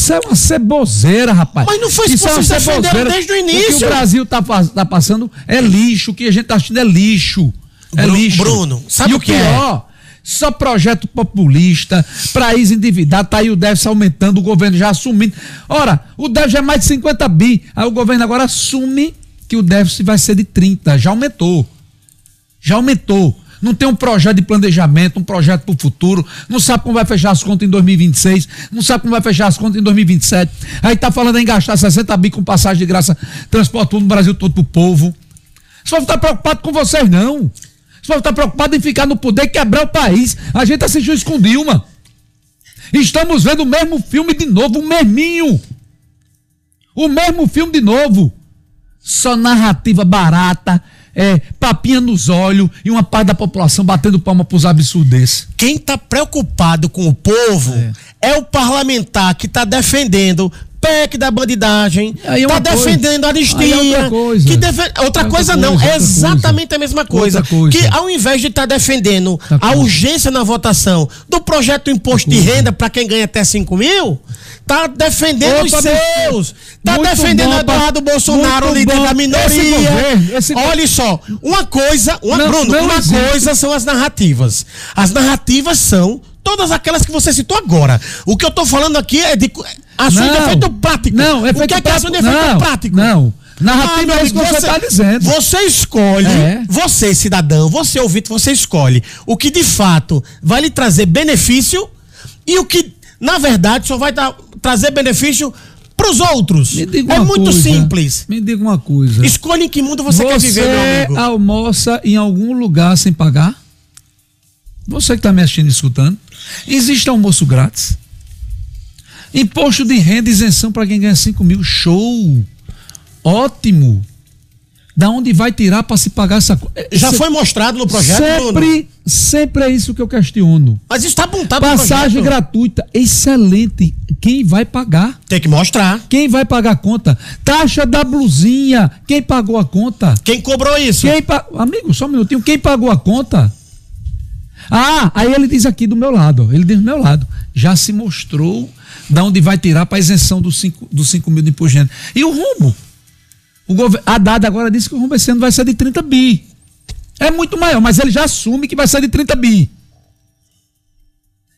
Isso é uma ceboseira, rapaz. Mas não foi isso que vocês defenderam desde o início. O que o Brasil tá passando é lixo. O que a gente tá assistindo é lixo. É lixo. Bruno, sabe o que pior? Só projeto populista, país endividado, tá aí o déficit aumentando, o governo já assumindo. Ora, o déficit já é mais de 50 bi. Aí o governo agora assume que o déficit vai ser de 30. Já aumentou. Não tem um projeto de planejamento, um projeto para o futuro, não sabe como vai fechar as contas em 2026, não sabe como vai fechar as contas em 2027. Aí tá falando em gastar 60 bi com passagem de graça, transporte tudo no Brasil todo pro povo. Esse povo tá preocupado com vocês, não. Esse povo tá preocupado em ficar no poder e quebrar o país. A gente assistiu isso com Dilma. Estamos vendo o mesmo filme de novo, o mesminho. O mesmo filme de novo. Só narrativa barata, papinha nos olhos e uma parte da população batendo palma pros absurdos desse. Quem tá preocupado com o povo é o parlamentar que tá defendendo PEC da bandidagem, tá defendendo a anistia. Outra coisa não, é exatamente a mesma coisa. Que ao invés de estar defendendo a urgência na votação do projeto do imposto de renda para quem ganha até 5 mil, tá defendendo os seus. Tá defendendo Eduardo Bolsonaro, líder da minoria. Olha só, uma coisa são as narrativas. As narrativas são todas aquelas que você citou agora. O que eu tô falando aqui é de ação de efeito prático. Não, o que é ação de efeito prático? Não. Narrativa é isso que você está dizendo. Você escolhe, você cidadão, você ouvinte, você escolhe o que de fato vai lhe trazer benefício e o que, na verdade, só vai trazer benefício para os outros. É muito simples. Me diga uma coisa. Escolha em que mundo você quer viver, meu amigo. Você almoça em algum lugar sem pagar? Você que está me assistindo e escutando, existe almoço grátis? Imposto de renda, isenção para quem ganha 5 mil. Show! Ótimo! Da onde vai tirar para se pagar essa coisa? Já foi mostrado no projeto, sempre é isso que eu questiono. Mas isso está apontado no projeto. Passagem gratuita, excelente. Quem vai pagar? Tem que mostrar. Quem vai pagar a conta? Taxa da blusinha. Quem pagou a conta? Quem cobrou isso? Amigo, só um minutinho. Quem pagou a conta? Aí ele diz aqui do meu lado. Já se mostrou da onde vai tirar para isenção dos 5 mil de imposto de renda. E o rumo? A Haddad agora disse que o rumo esse ano vai ser de 30 bi. É muito maior, mas ele já assume que vai ser de 30 bi.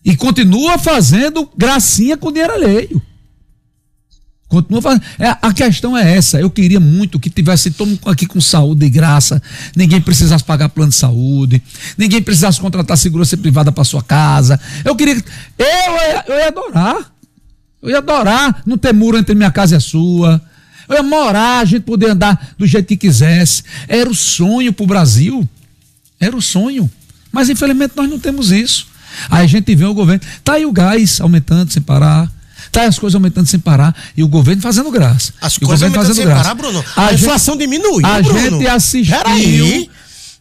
E continua fazendo gracinha com dinheiro alheio. Continua fazendo. A questão é essa. Eu queria muito que tivesse todo mundo aqui com saúde de graça, ninguém precisasse pagar plano de saúde, ninguém precisasse contratar segurança privada para sua casa. Eu ia adorar. Eu ia adorar não ter muro entre minha casa e a sua. Eu ia morar, a gente poder andar do jeito que quisesse. Era o sonho pro Brasil. Era o sonho. Mas infelizmente nós não temos isso. Aí a gente vê o governo. Tá aí o gás aumentando sem parar. Tá aí as coisas aumentando sem parar. E o governo fazendo graça. As coisas aumentando sem parar, Bruno. A inflação diminuiu, Bruno. A gente assistiu.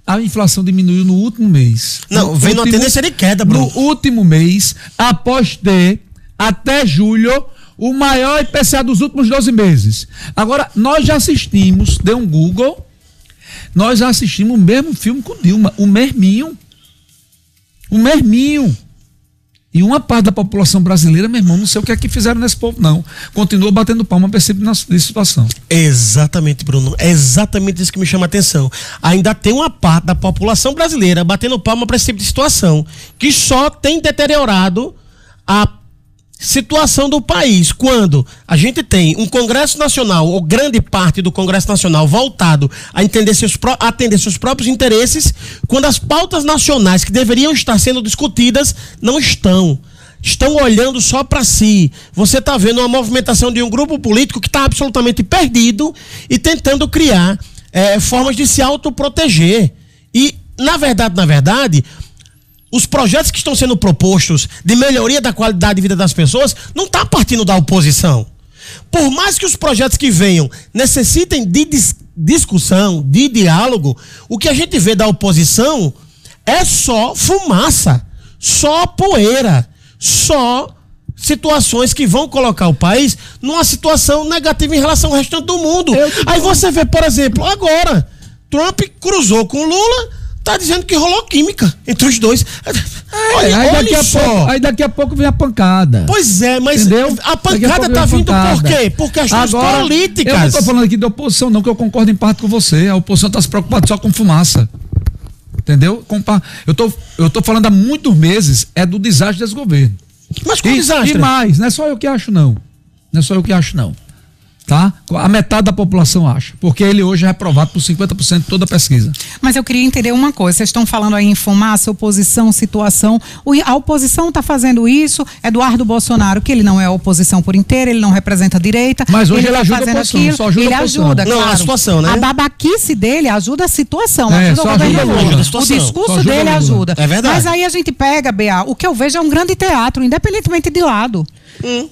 A inflação diminuiu no último mês. Não, vem numa tendência de queda, Bruno. No último mês, após ter, até julho, o maior IPCA dos últimos 12 meses. Agora, nós já assistimos, deu um Google, nós já assistimos o mesmo filme com Dilma, o mesminho. E uma parte da população brasileira, meu irmão, não sei o que é que fizeram nesse povo, não. Continua batendo palma para esse tipo de situação. Exatamente, Bruno. É exatamente isso que me chama a atenção. Ainda tem uma parte da população brasileira batendo palma para esse tipo de situação, que só tem deteriorado a situação do país, quando a gente tem um Congresso Nacional, ou grande parte do Congresso Nacional voltado a atender seus próprios interesses, quando as pautas nacionais que deveriam estar sendo discutidas não estão olhando só para si. Você está vendo uma movimentação de um grupo político que está absolutamente perdido e tentando criar formas de se autoproteger. E, na verdade, os projetos que estão sendo propostos de melhoria da qualidade de vida das pessoas não estão partindo da oposição. Por mais que os projetos que venham necessitem de discussão, de diálogo, o que a gente vê da oposição é só fumaça, só poeira, só situações que vão colocar o país numa situação negativa em relação ao restante do mundo. Aí você vê, por exemplo, agora, Trump cruzou com Lula, tá dizendo que rolou química entre os dois. Aí daqui a pouco vem a pancada. Pois é, mas entendeu? A pancada tá vindo por quê? Por questões políticas. Eu não tô falando aqui de oposição, não, que eu concordo em parte com você. A oposição tá se preocupada só com fumaça. Entendeu? Eu tô falando há muitos meses, do desastre desse governo. Mas qual desastre? E mais, não é só eu que acho, não. Não é só eu que acho, não. Tá? A metade da população acha, porque ele hoje é reprovado por 50% de toda a pesquisa. Mas eu queria entender uma coisa, vocês estão falando aí em fumaça, oposição, situação, a oposição está fazendo isso, Eduardo Bolsonaro, que ele não é a oposição por inteiro, ele não representa a direita, mas hoje ele tá ajuda a oposição, aquilo, só ajuda ele a oposição. ajuda, não, claro. a situação, né? A babaquice dele ajuda a situação, ajuda o governo. Ajuda a situação. O discurso dele ajuda. É verdade. Mas aí a gente pega, BA, o que eu vejo é um grande teatro, independentemente de lado.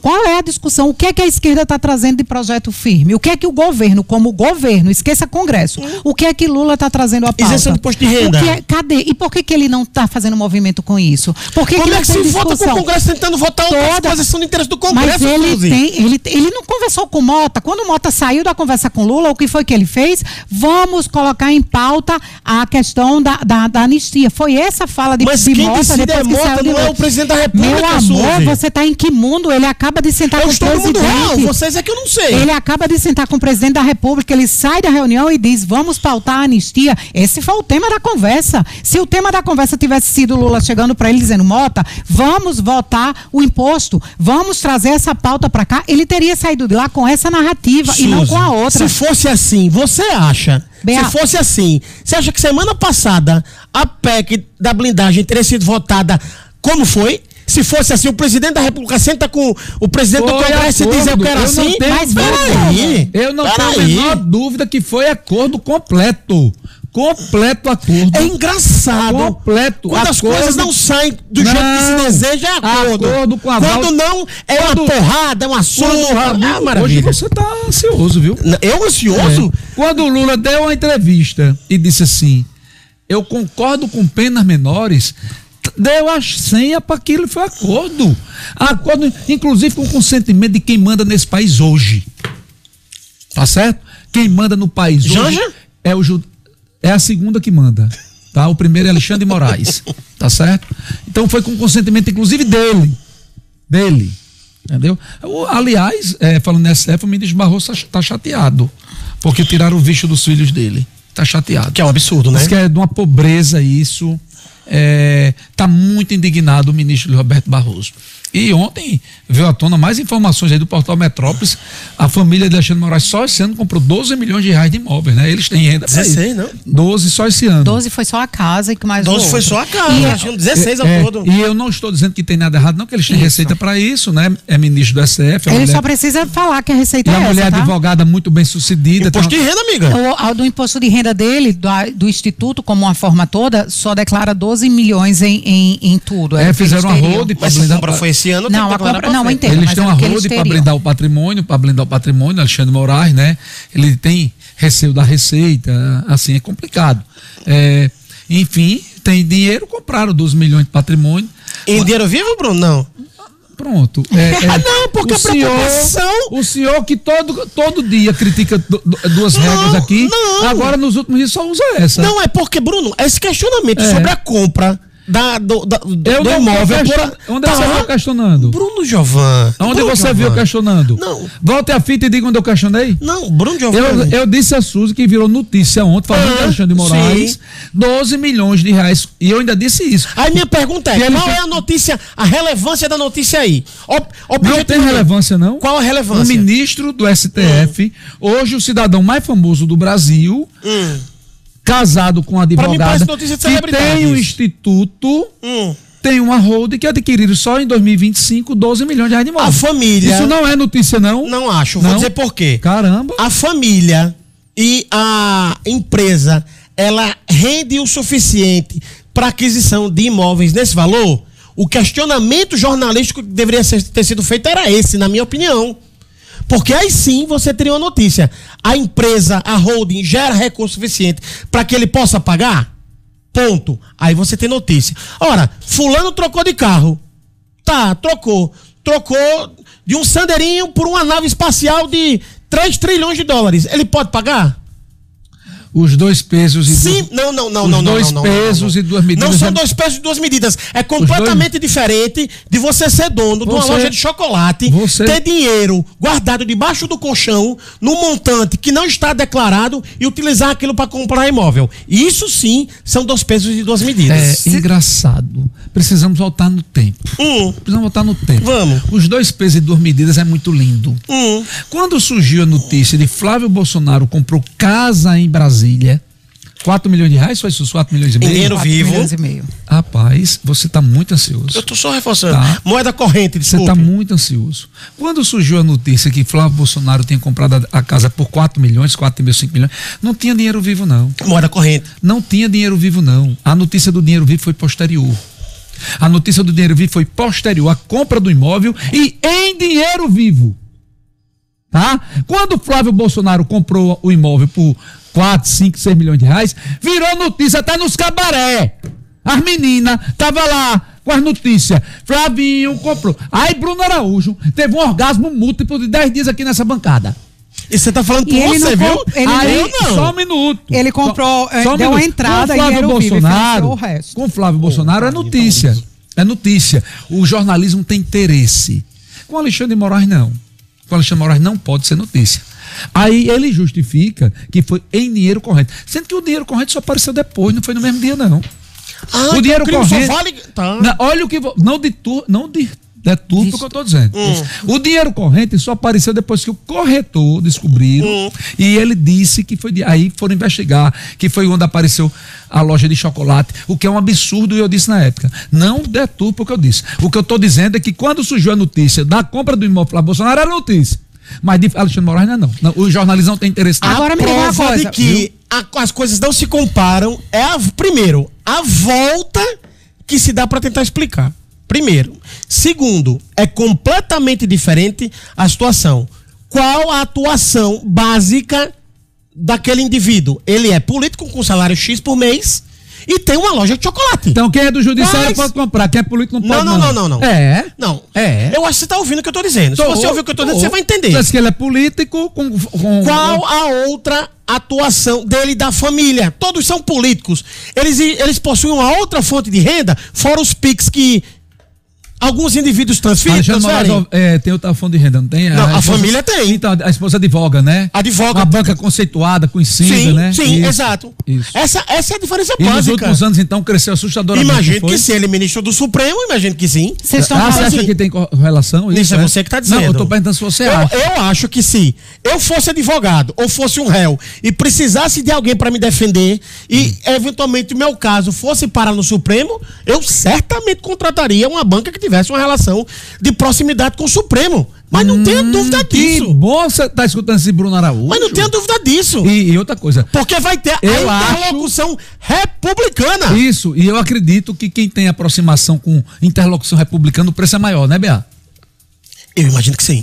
Qual é a discussão? O que é que a esquerda está trazendo de projeto firme? O que é que o governo, como governo, esqueça Congresso, o que é que Lula está trazendo a pauta? Isenção de imposto de renda. Cadê? E por que ele não está fazendo movimento com isso? Por que Como que é que se vota com o Congresso tentando votar outra posição de interesse do Congresso? Mas ele não conversou com o Mota. Quando o Mota saiu da conversa com Lula, o que foi que ele fez? Vamos colocar em pauta a questão da anistia. Foi essa fala de Mota. Mas quem decide é Mota, não é o presidente da República. Meu amor, você está em que mundo? Ele acaba de sentar com o presidente. Vocês é que eu não sei. Ele acaba de sentar com o presidente da República, ele sai da reunião e diz, vamos pautar a anistia. Esse foi o tema da conversa. Se o tema da conversa tivesse sido Lula chegando para ele dizendo, Mota, vamos votar o imposto, vamos trazer essa pauta para cá, ele teria saído de lá com essa narrativa, Suzy, e não com a outra. Se fosse assim, você acha... Se fosse assim, você acha que semana passada a PEC da blindagem teria sido votada como foi? Se fosse assim, o presidente da República senta com o presidente do Congresso e diz, eu quero assim. Mas peraí. Eu não tenho a menor dúvida que foi acordo completo. Completo acordo. É engraçado. Completo quando as coisas não saem do jeito que se deseja, é acordo. Acordo com a quando não, é uma porrada, é uma surra. Hoje você tá ansioso, viu? Eu ansioso? Quando o Lula deu uma entrevista e disse assim, eu concordo com penas menores, deu a senha para aquilo, foi acordo. Acordo, inclusive com consentimento de quem manda nesse país hoje. Tá certo? Quem manda no país hoje é a segunda que manda. Tá? O primeiro é Alexandre de Moraes. Tá certo? Então foi com consentimento, inclusive, dele. Entendeu? Aliás, falando nessa época, o ministro Barroso tá chateado. Porque tiraram o visto dos filhos dele. Tá chateado. Que é um absurdo, né? Diz que é de uma pobreza isso. Está muito indignado o ministro Roberto Barroso. E ontem veio à tona mais informações aí do portal Metrópolis. A família de Alexandre de Moraes só esse ano comprou 12 milhões de reais de imóveis, né? Eles têm renda. 16, não? 12 só esse ano. 12 foi só a casa e que mais 12 foi só a casa, achando 16 ao todo. E eu não estou dizendo que tem nada errado, não, que eles têm receita para isso, né? É ministro do STF. Ele só precisa falar que a receita é essa, mulher advogada muito bem sucedida. Imposto de renda, amiga. Do imposto de renda dele, do Instituto, como uma forma toda, só declara 12 milhões em tudo. Fizeram uma road. Mas a compra foi esse ano, não, a compra não, entendo. Eles têm uma road para blindar o patrimônio, Alexandre de Moraes, né? Ele tem receio da receita, assim, é complicado. Enfim, tem dinheiro, compraram 12 milhões de patrimônio. Em dinheiro vivo, Bruno? Não. Pronto. Não, porque o senhor que todo dia critica duas regras aqui, agora nos últimos dias só usa essa. Não, é porque, Bruno, esse questionamento sobre a compra do imóvel. Onde você viu questionando? Bruno Giovan. Onde você viu questionando? Não. Volte a fita e diga onde eu questionei. Não, Bruno Giovan. Eu disse a Suzy que virou notícia ontem, falando de Alexandre de Moraes, 12 milhões de reais. E eu ainda disse isso. Aí minha pergunta qual é a notícia, a relevância da notícia aí? Não tem relevância, não. Qual a relevância? O ministro do STF, hoje o cidadão mais famoso do Brasil, casado com uma advogada que tem um instituto, tem uma holding que adquiriram só em 2025 12 milhões de reais de imóveis. A família... Isso não é notícia, não? Não acho. Vou dizer por quê. Caramba. A família e a empresa, ela rende o suficiente para aquisição de imóveis nesse valor? O questionamento jornalístico que deveria ter sido feito era esse, na minha opinião. Porque aí sim você teria uma notícia. A empresa, a holding, gera recurso suficiente para que ele possa pagar? Ponto. Aí você tem notícia. Ora, fulano trocou de carro. Tá, trocou. Trocou de um Sanderinho por uma nave espacial de 3 trilhões de dólares. Ele pode pagar? Os dois pesos e Sim, não. dois pesos e duas medidas. Não são dois pesos e duas medidas. É completamente diferente de você ser dono de uma loja de chocolate, ter dinheiro guardado debaixo do colchão, num montante que não está declarado e utilizar aquilo para comprar imóvel. Isso sim são dois pesos e duas medidas. É engraçado. Precisamos voltar no tempo. Precisamos voltar no tempo. Vamos. Os dois pesos e duas medidas é muito lindo. Quando surgiu a notícia de Flávio Bolsonaro comprou casa em Brasília, 4 milhões de reais, foi isso? 4 milhões e meio? Dinheiro vivo. 4 milhões e meio. Rapaz, você está muito ansioso. Eu tô só reforçando. Tá. Moeda corrente, Você desculpe. está muito ansioso. Quando surgiu a notícia que Flávio Bolsonaro tinha comprado a casa por 4 milhões, 4,5, 5 milhões, não tinha dinheiro vivo, não. Moeda corrente. Não tinha dinheiro vivo, não. A notícia do dinheiro vivo foi posterior. A notícia do dinheiro vivo foi posterior à compra do imóvel e em dinheiro vivo. Tá? Quando Flávio Bolsonaro comprou o imóvel por 4, 5, 6 milhões de reais, virou notícia até nos cabaré. As meninas estavam lá com as notícias. Flavinho comprou. Aí Bruno Araújo teve um orgasmo múltiplo de 10 dias aqui nessa bancada. E você tá falando por E ele você, não viu? comp- ele Aí, não. só um minuto. Ele comprou, Só um deu minuto. a entrada Com e Flávio era o vivo, e Bolsonaro, financiou o resto. com Flávio Bolsonaro é notícia. É notícia. O jornalismo tem interesse. Com Alexandre de Moraes, não. Com Alexandre de Moraes não pode ser notícia. Aí ele justifica que foi em dinheiro corrente. Sendo que o dinheiro corrente só apareceu depois, não foi no mesmo dia, não. Ah, O dinheiro crime só corrente. vale... Tá. Olha o que. Não deturpa o que eu estou dizendo. O dinheiro corrente só apareceu depois que o corretor descobriu e ele disse que foi. Aí foram investigar, que foi onde apareceu a loja de chocolate, o que é um absurdo, e eu disse na época. Não deturpa o que eu disse. O que eu estou dizendo é que quando surgiu a notícia da compra do imóvel Flávio Bolsonaro, era notícia. Mas de Alexandre de Moraes não é não. O jornalismo não tem interesse. Agora me diga uma Prova coisa. de que as coisas não se comparam é, primeiro, a volta que se dá para tentar explicar. Primeiro. Segundo, é completamente diferente a situação. Qual a atuação básica daquele indivíduo? Ele é político com salário X por mês e tem uma loja de chocolate. Então quem é do judiciário Mas- pode comprar, quem é político não pode. Não. É? Não. É. Eu acho que você está ouvindo o que eu estou dizendo. Se você ouvir o que eu estou dizendo, você vai entender. Parece que ele é político com Qual a outra atuação dele e da família? Todos são políticos. Eles possuem uma outra fonte de renda, fora os PIX que alguns indivíduos transferem. Tem outra fonte de renda, não tem? Não, a família tem. Então, a esposa advoga, né? Advoga. Uma banca conceituada, conhecida, Sim, né? sim, Isso. exato. Isso. Essa é a diferença E nos básica. últimos anos, então, cresceu assustadoramente. Imagino não foi? que se ele é ministro do Supremo, imagino que sim. Vocês estão Você falando acha assim. que tem correlação? Isso é você que tá dizendo. Não, eu tô perguntando se você acha. Eu acho que se eu fosse advogado ou fosse um réu e precisasse de alguém para me defender e eventualmente o meu caso fosse parar no Supremo, eu certamente contrataria uma banca que tivesse uma relação de proximidade com o Supremo. Mas não tenha dúvida Que disso. bom você tá escutando esse Bruno Araújo. Mas não tenha dúvida disso. E outra coisa. Porque vai ter Eu a interlocução republicana. Isso, e eu acredito que quem tem aproximação com interlocução republicana, o preço é maior, né, Bea? Eu imagino que sim.